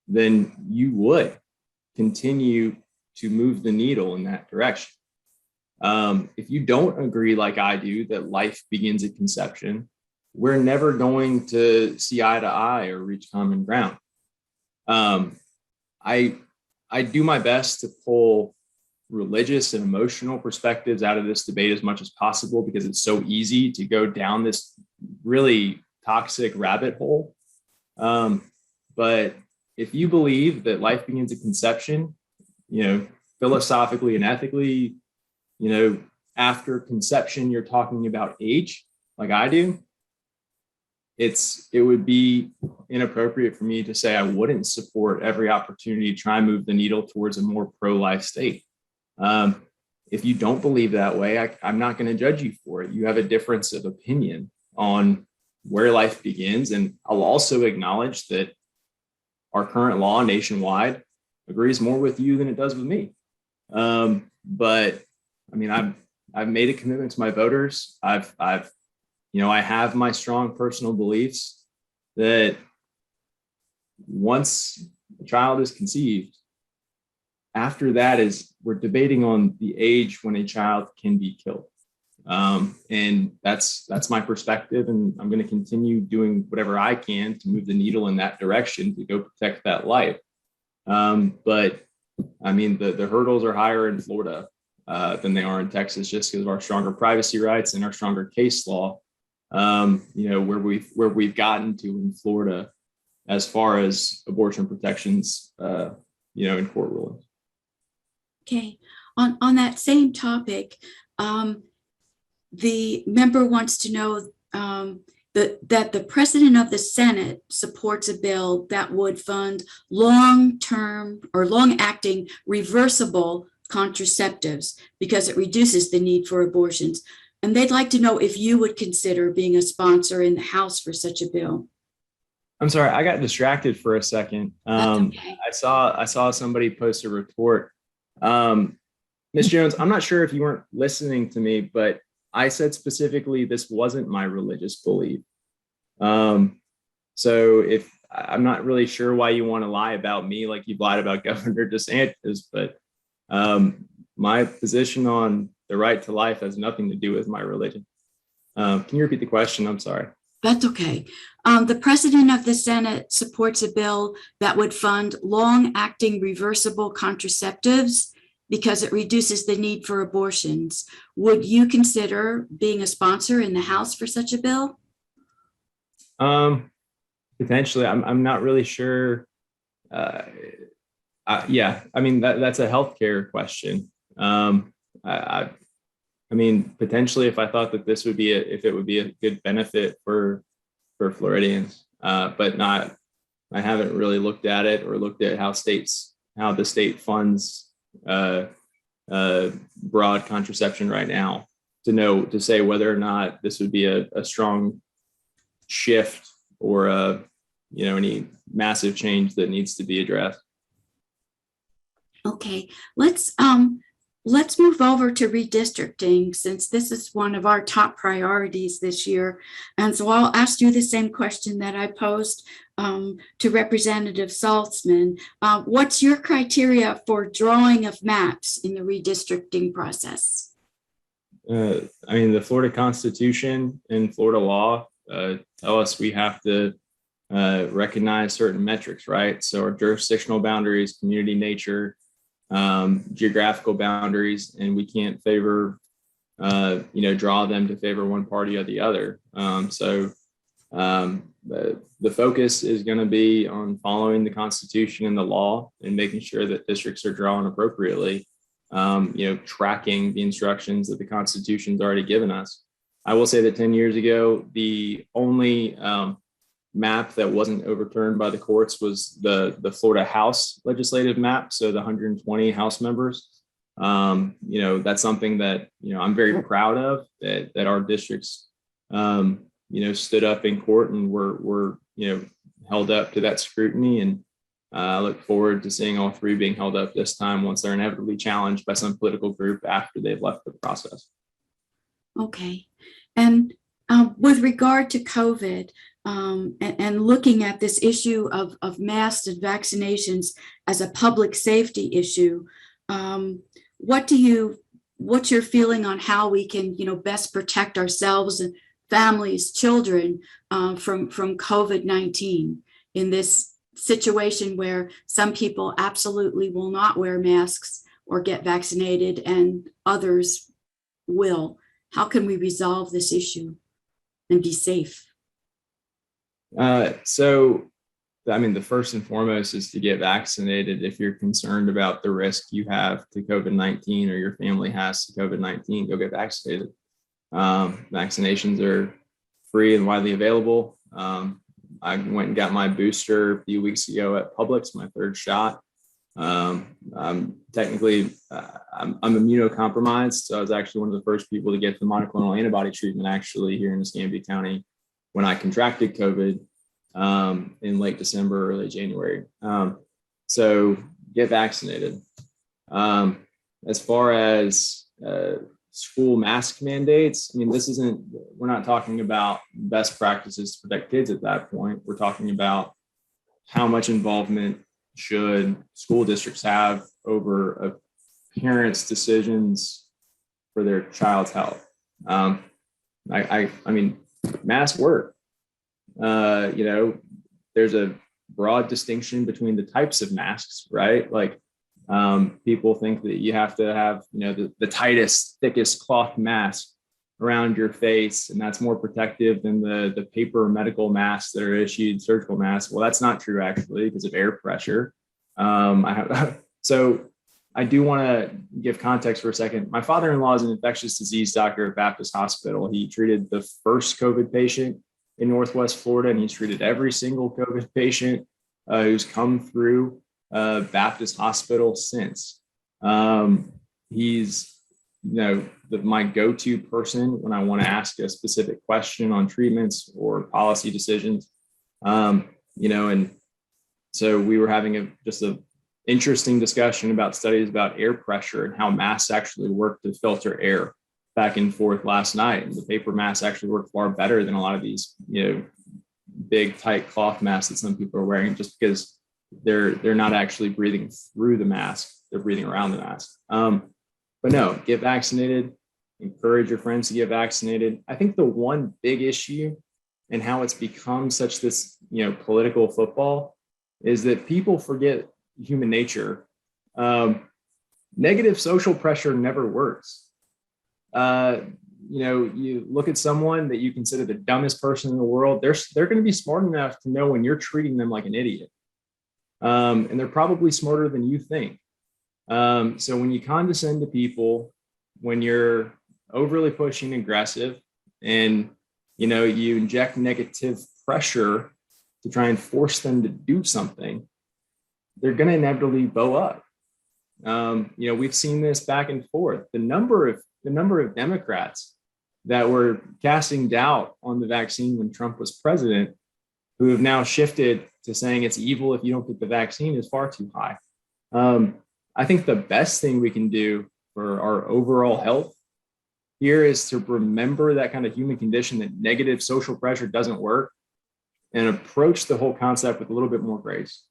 D: then you would continue to move the needle in that direction. If you don't agree, like I do, that life begins at conception, we're never going to see eye to eye or reach common ground. I do my best to pull religious and emotional perspectives out of this debate as much as possible because it's so easy to go down this really toxic rabbit hole. But if you believe that life begins at conception, philosophically and ethically, after conception, you're talking about age, like I do, it would be inappropriate for me to say I wouldn't support every opportunity to try and move the needle towards a more pro-life state. If you don't believe that way, I'm not going to judge you for it. You have a difference of opinion on where life begins. And I'll also acknowledge that our current law nationwide agrees more with you than it does with me. But I've made a commitment to my voters. I have my strong personal beliefs that once a child is conceived, after that we're debating on the age when a child can be killed. And that's my perspective. And I'm going to continue doing whatever I can to move the needle in that direction to go protect that life. But the hurdles are higher in Florida than they are in Texas, just because of our stronger privacy rights and our stronger case law. Where we've gotten to in Florida as far as abortion protections, in court rulings.
E: Okay. On that same topic, the member wants to know that the president of the Senate supports a bill that would fund long-term or long-acting reversible contraceptives because it reduces the need for abortions. And they'd like to know if you would consider being a sponsor in the House for such a bill.
D: I'm sorry, I got distracted for a second.
E: Okay.
D: I saw somebody post a retort. Ms. Jones, I'm not sure if you weren't listening to me, but I said specifically this wasn't my religious belief. So if I'm not really sure why you want to lie about me like you've lied about Governor DeSantis, but my position on the right to life has nothing to do with my religion. Can you repeat the question? I'm sorry.
E: That's okay. The president of the Senate supports a bill that would fund long-acting reversible contraceptives because it reduces the need for abortions. Would you consider being a sponsor in the House for such a bill?
D: Potentially. I'm not really sure. That's a healthcare question. Potentially, if I thought that this would be it would be a good benefit for Floridians, but not. I haven't really looked at it or looked at how the state funds broad contraception right now to say whether or not this would be a strong shift or any massive change that needs to be addressed.
E: Okay, let's let's move over to redistricting, since this is one of our top priorities this year. And so I'll ask you the same question that I posed to Representative Saltzman. What's your criteria for drawing of maps in the redistricting process?
D: I mean, the Florida Constitution and Florida law tell us we have to recognize certain metrics, right? So our jurisdictional boundaries, community nature, geographical boundaries, and we can't favor, draw them to favor one party or the other. The focus is going to be on following the Constitution and the law and making sure that districts are drawn appropriately, tracking the instructions that the Constitution's already given us. I will say that 10 years ago, the only map that wasn't overturned by the courts was the Florida House legislative map. So the 120 House members, that's something that, I'm very proud of, that our districts, stood up in court and were held up to that scrutiny. And I look forward to seeing all three being held up this time once they're inevitably challenged by some political group after they've left the process.
E: Okay. And with regard to COVID, and looking at this issue of masks and vaccinations as a public safety issue, what's your feeling on how we can, best protect ourselves and families, children from COVID-19 in this situation where some people absolutely will not wear masks or get vaccinated and others will? How can we resolve this issue and be safe?
D: The first and foremost is to get vaccinated if you're concerned about the risk you have to COVID-19 or your family has to COVID-19, go get vaccinated. Vaccinations are free and widely available. I went and got my booster a few weeks ago at Publix, my third shot. I'm immunocompromised, so I was actually one of the first people to get the monoclonal antibody treatment actually here in Escambia County when I contracted COVID in late December, early January. So get vaccinated. As far as school mask mandates, we're not talking about best practices to protect kids at that point. We're talking about how much involvement should school districts have over a parent's decisions for their child's health. Masks work. There's a broad distinction between the types of masks, right? Like people think that you have to have, the tightest, thickest cloth mask around your face, and that's more protective than the paper medical masks that are issued, surgical masks. Well, that's not true actually because of air pressure. So I do want to give context for a second. My father-in-law is an infectious disease doctor at Baptist Hospital. He treated the first COVID patient in Northwest Florida, and he's treated every single COVID patient who's come through Baptist Hospital since. He's, my go-to person when I want to ask a specific question on treatments or policy decisions. And so we were having just a interesting discussion about studies about air pressure and how masks actually work to filter air back and forth last night. And the paper masks actually work far better than a lot of these, big tight cloth masks that some people are wearing, just because they're not actually breathing through the mask, they're breathing around the mask. But no, get vaccinated, encourage your friends to get vaccinated. I think the one big issue and how it's become such this, political football is that people forget human nature. Negative social pressure never works. You look at someone that you consider the dumbest person in the world, they're going to be smart enough to know when you're treating them like an idiot. And they're probably smarter than you think. So when you condescend to people, when you're overly pushing and aggressive, and you inject negative pressure to try and force them to do something, they're going to inevitably bow up. We've seen this back and forth. The number of Democrats that were casting doubt on the vaccine when Trump was president, who have now shifted to saying it's evil if you don't get the vaccine, is far too high. I think the best thing we can do for our overall health here is to remember that kind of human condition, that negative social pressure doesn't work, and approach the whole concept with a little bit more grace.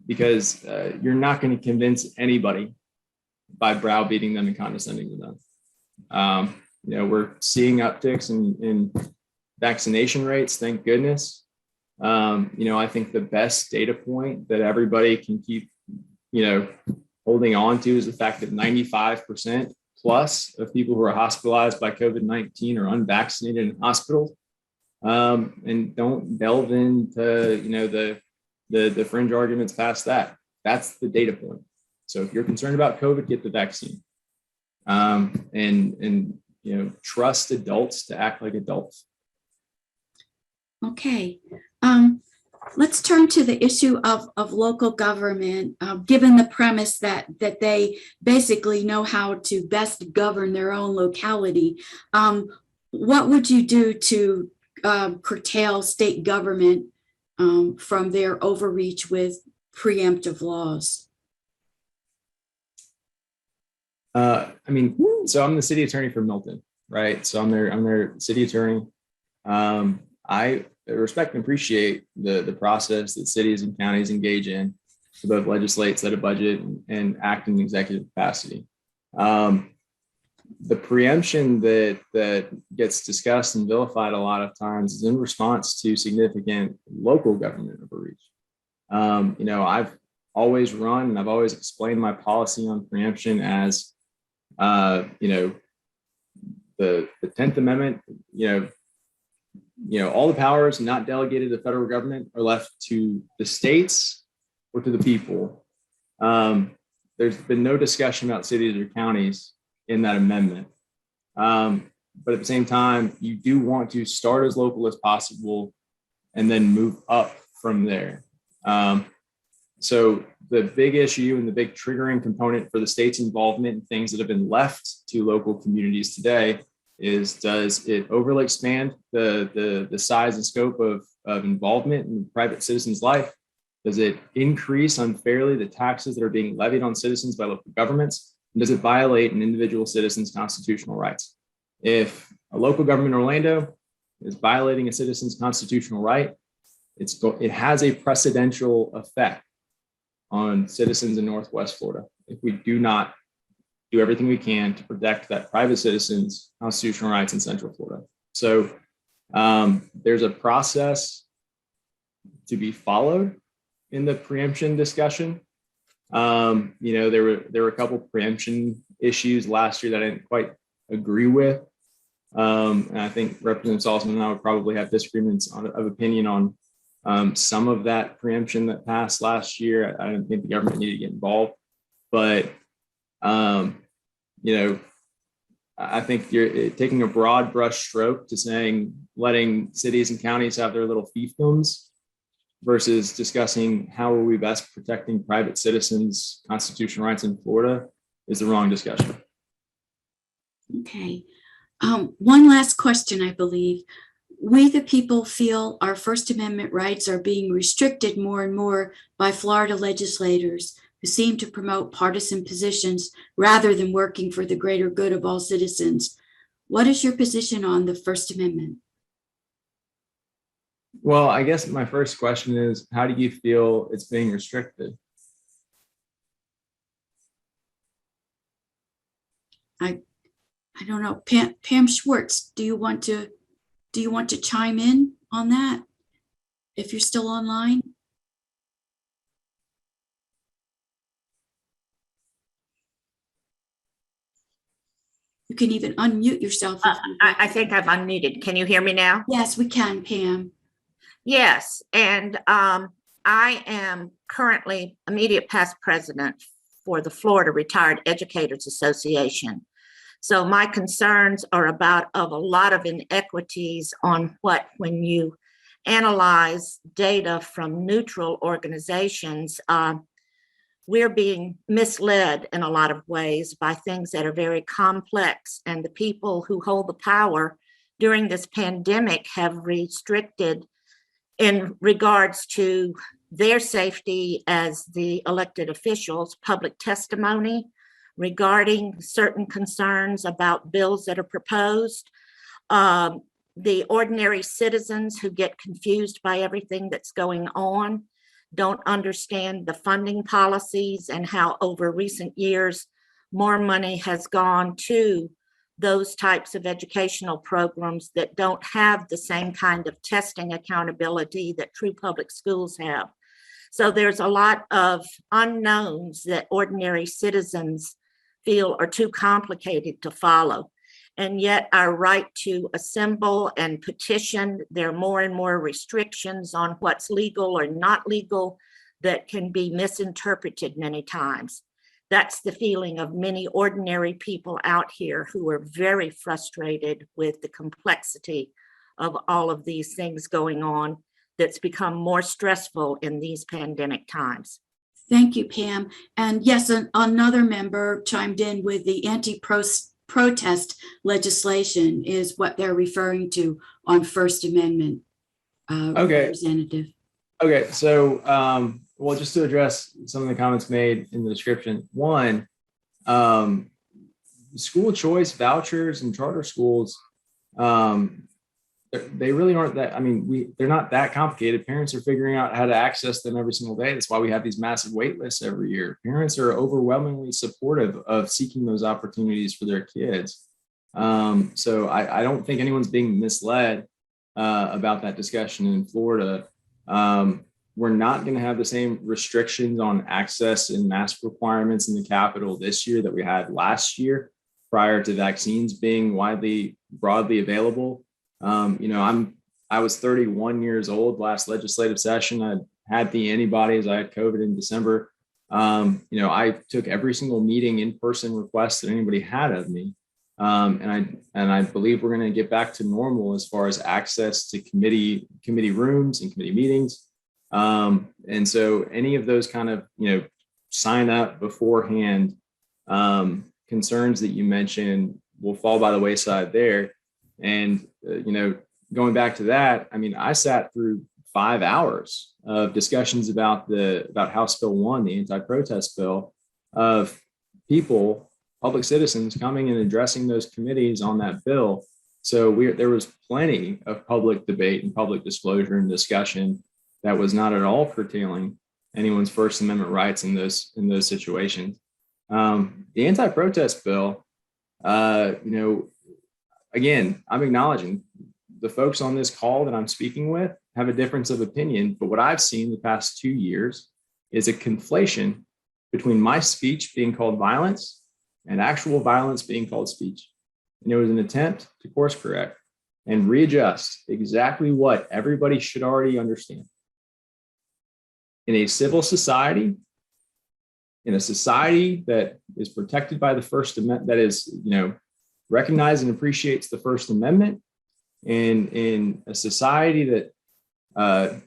D: Because you're not going to convince anybody by browbeating them and condescending to them. We're seeing upticks in vaccination rates, thank goodness. I think the best data point that everybody can keep, holding on to is the fact that 95% plus of people who are hospitalized by COVID-19 are unvaccinated in hospitals. And don't delve into, the fringe arguments past that. That's the data point. So if you're concerned about COVID, get the vaccine. And trust adults to act like adults.
E: Okay. Let's turn to the issue of local government, given the premise that they basically know how to best govern their own locality. What would you do to curtail state government from their overreach with preemptive laws?
D: So I'm the city attorney for Milton, right? So I'm their city attorney. I respect and appreciate the process that cities and counties engage in to both legislate, set a budget, and act in executive capacity. The preemption that gets discussed and vilified a lot of times is in response to significant local government overreach. I've always run and I've always explained my policy on preemption as, the 10th Amendment, all the powers not delegated to the federal government are left to the states or to the people. There's been no discussion about cities or counties in that amendment. But at the same time, you do want to start as local as possible and then move up from there. So the big issue and the big triggering component for the state's involvement in things that have been left to local communities today is, does it overly expand the size and scope of involvement in private citizens' life? Does it increase unfairly the taxes that are being levied on citizens by local governments? And does it violate an individual citizen's constitutional rights? If a local government in Orlando is violating a citizen's constitutional right, it has a precedential effect on citizens in Northwest Florida if we do not do everything we can to protect that private citizen's constitutional rights in Central Florida. So there's a process to be followed in the preemption discussion. There were a couple preemption issues last year that I didn't quite agree with. And I think Representative Salzman and I would probably have disagreements of opinion on some of that preemption that passed last year. I didn't think the government needed to get involved, but I think you're taking a broad brush stroke to saying letting cities and counties have their little fiefdoms versus discussing how are we best protecting private citizens' constitutional rights in Florida is the wrong discussion.
E: Okay. One last question, I believe. We, the people, feel our First Amendment rights are being restricted more and more by Florida legislators who seem to promote partisan positions rather than working for the greater good of all citizens. What is your position on the First Amendment?
D: Well, I guess my first question is, how do you feel it's being restricted?
E: I don't know. Pam Schwartz, do you want to chime in on that if you're still online? You can even unmute yourself.
F: I think I've unmuted. Can you hear me now?
E: Yes, we can, Pam.
F: Yes, and I am currently immediate past president for the Florida Retired Educators Association. So my concerns are about a lot of inequities on when you analyze data from neutral organizations, we're being misled in a lot of ways by things that are very complex, and the people who hold the power during this pandemic have restricted in regards to their safety as the elected officials, public testimony, regarding certain concerns about bills that are proposed. The ordinary citizens who get confused by everything that's going on don't understand the funding policies and how over recent years, more money has gone to those types of educational programs that don't have the same kind of testing accountability that true public schools have. So there's a lot of unknowns that ordinary citizens feel are too complicated to follow. And yet our right to assemble and petition, there are more and more restrictions on what's legal or not legal that can be misinterpreted many times. That's the feeling of many ordinary people out here who are very frustrated with the complexity of all of these things going on that's become more stressful in these pandemic times.
E: Thank you, Pam. And yes, another member chimed in with the anti-protest legislation is what they're referring to on First Amendment.
D: Okay.
E: Representative.
D: Okay, so well, just to address some of the comments made in the description. One, school choice vouchers and charter schools, they really aren't that, I mean, they're not that complicated. Parents are figuring out how to access them every single day. That's why we have these massive wait lists every year. Parents are overwhelmingly supportive of seeking those opportunities for their kids. So I don't think anyone's being misled about that discussion in Florida. We're not going to have the same restrictions on access and mask requirements in the Capitol this year that we had last year prior to vaccines being broadly available. I was 31 years old last legislative session. I had the antibodies. I had COVID in December. I took every single meeting in-person request that anybody had of me. And I believe we're going to get back to normal as far as access to committee rooms and committee meetings. And so any of those kind of, sign up beforehand concerns that you mentioned will fall by the wayside there. And, going back to that, I mean, I sat through 5 hours of discussions about House Bill 1, the anti-protest bill, of people, public citizens coming and addressing those committees on that bill. So there was plenty of public debate and public disclosure and discussion that was not at all curtailing anyone's First Amendment rights in those situations. The anti-protest bill, again, I'm acknowledging the folks on this call that I'm speaking with have a difference of opinion, but what I've seen the past 2 years is a conflation between my speech being called violence and actual violence being called speech. And it was an attempt to course correct and readjust exactly what everybody should already understand. In a civil society, in a society that is protected by the First Amendment, that is, recognizes and appreciates the First Amendment, and in a society that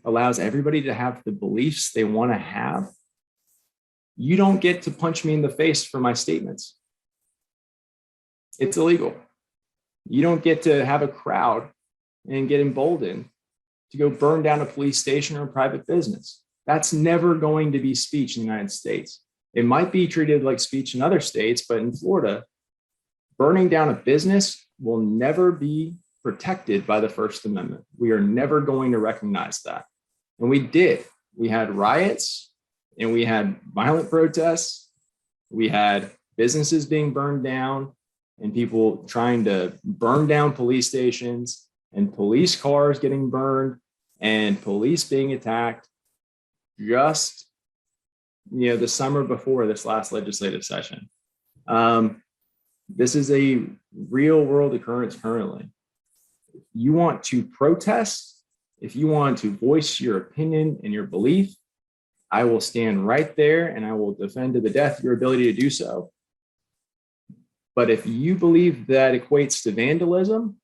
D: allows everybody to have the beliefs they want to have, you don't get to punch me in the face for my statements. It's illegal. You don't get to have a crowd and get emboldened to go burn down a police station or a private business. That's never going to be speech in the United States. It might be treated like speech in other states, but in Florida, burning down a business will never be protected by the First Amendment. We are never going to recognize that. And we did. We had riots and we had violent protests. We had businesses being burned down and people trying to burn down police stations and police cars getting burned and police being attacked just, the summer before this last legislative session. This is a real world occurrence currently. If you want to protest, if you want to voice your opinion and your belief, I will stand right there and I will defend to the death your ability to do so. But if you believe that equates to vandalism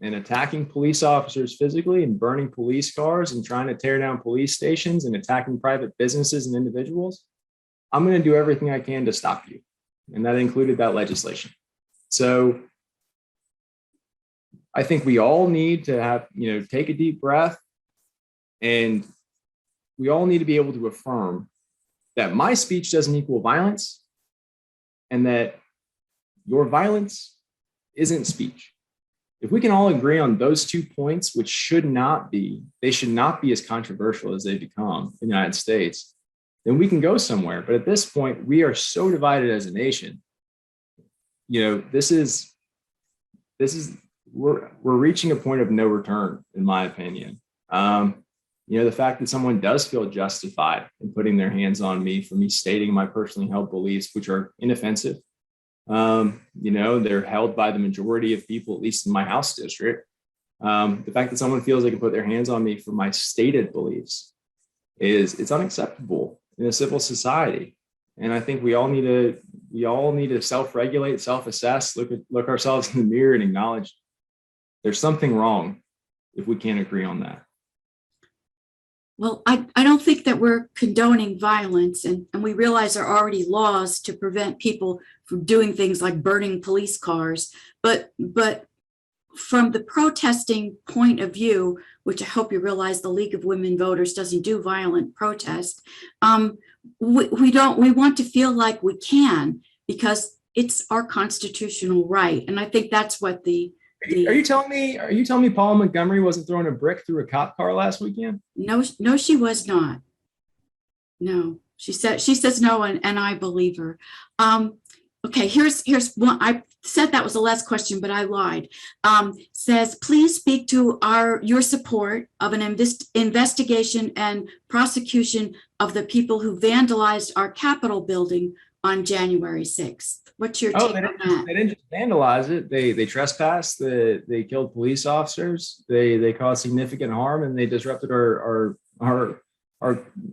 D: and attacking police officers physically and burning police cars and trying to tear down police stations and attacking private businesses and individuals, I'm going to do everything I can to stop you. And that included that legislation. So I think we all need to have, take a deep breath, and we all need to be able to affirm that my speech doesn't equal violence and that your violence isn't speech. If we can all agree on those 2 points, which should not be as controversial as they become in the United States, then we can go somewhere. But at this point, we are so divided as a nation. We're reaching a point of no return, in my opinion. The fact that someone does feel justified in putting their hands on me for me stating my personally held beliefs, which are inoffensive. They're held by the majority of people, at least in my House district. The fact that someone feels they can put their hands on me for my stated beliefs it's unacceptable in a civil society. And I think we all need to self-regulate, self-assess, look ourselves in the mirror and acknowledge there's something wrong if we can't agree on that.
E: Well, I don't think that we're condoning violence, and we realize there are already laws to prevent people from doing things like burning police cars. But from the protesting point of view, which I hope you realize the League of Women Voters doesn't do violent protest, we want to feel like we can, because it's our constitutional right. And I think that's what
D: Are you telling me Paula Montgomery wasn't throwing a brick through a cop car last weekend?
E: No, she was not. No, she says no, and I believe her. Okay, here's one. I said that was the last question, but I lied. Says, please speak to your support of an investigation and prosecution of the people who vandalized our Capitol building on January 6th. What's your take on that?
D: They didn't just vandalize it. They trespassed. They killed police officers. They caused significant harm, and they disrupted our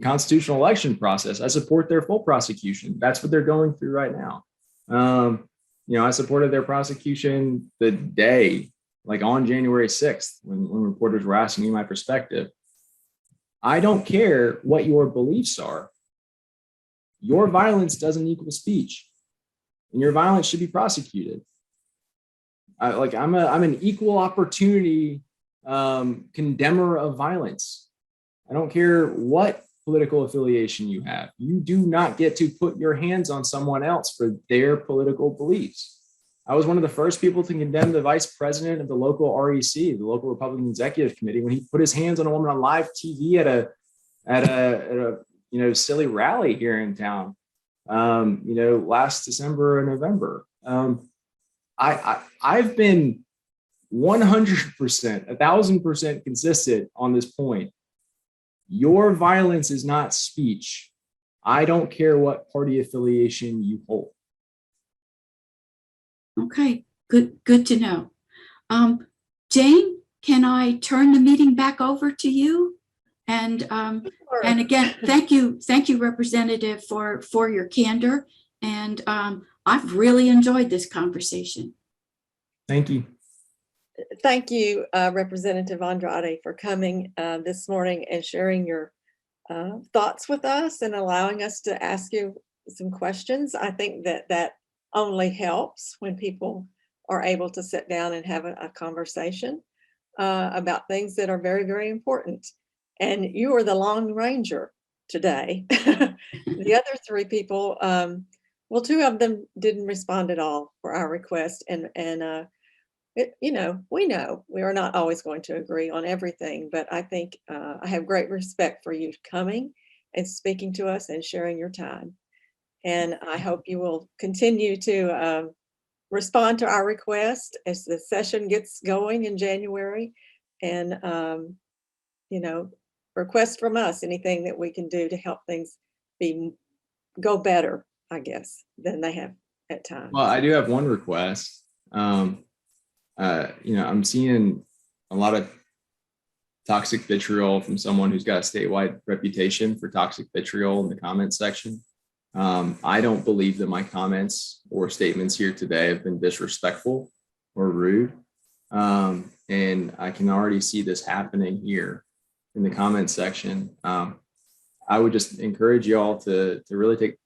D: constitutional election process. I support their full prosecution. That's what they're going through right now. I supported their prosecution the day, like on January 6th, when reporters were asking me my perspective. I don't care what your beliefs are. Your violence doesn't equal speech, and your violence should be prosecuted. I'm an equal opportunity condemner of violence. I don't care what political affiliation you have. You do not get to put your hands on someone else for their political beliefs. I was one of the first people to condemn the vice president of the local REC, the local Republican Executive Committee, when he put his hands on a woman on live TV at a silly rally here in town, last December and November. I've been 100%, 1,000% consistent on this point. Your violence is not speech. I don't care what party affiliation you hold.
E: Okay, good to know. Jane, can I turn the meeting back over to you? And
B: Sure.
E: and again, thank you, Representative, for your candor. And I've really enjoyed this conversation.
D: Thank you.
B: Thank you, Representative Andrade, for coming this morning and sharing your thoughts with us and allowing us to ask you some questions. I think that only helps when people are able to sit down and have a conversation about things that are very, very important. And you are the Lone Ranger today. The other three people, well, two of them didn't respond at all for our request, and we know we are not always going to agree on everything, but I think I have great respect for you coming and speaking to us and sharing your time. And I hope you will continue to respond to our request as the session gets going in January, and request from us anything that we can do to help things go better, I guess, than they have at times.
D: Well, I do have one request. I'm seeing a lot of toxic vitriol from someone who's got a statewide reputation for toxic vitriol in the comments section. I don't believe that my comments or statements here today have been disrespectful or rude. And I can already see this happening here in the comments section. I would just encourage you all to really take,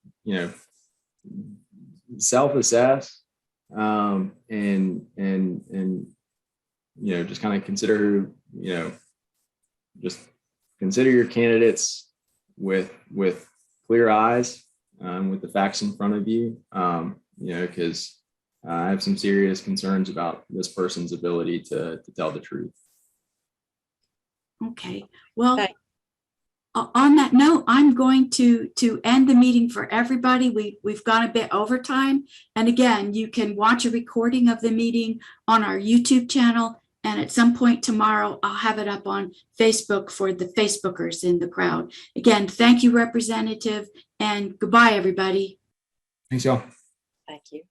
D: self-assess, and just kind of consider just consider your candidates with clear eyes, with the facts in front of you. because I have some serious concerns about this person's ability to tell the truth.
E: Okay, well,
B: Thank-
E: on that note, I'm going to end the meeting for everybody. We've gone a bit overtime. And again, you can watch a recording of the meeting on our YouTube channel. And at some point tomorrow, I'll have it up on Facebook for the Facebookers in the crowd. Again, thank you, Representative, and goodbye, everybody.
D: Thanks, y'all.
B: Thank you.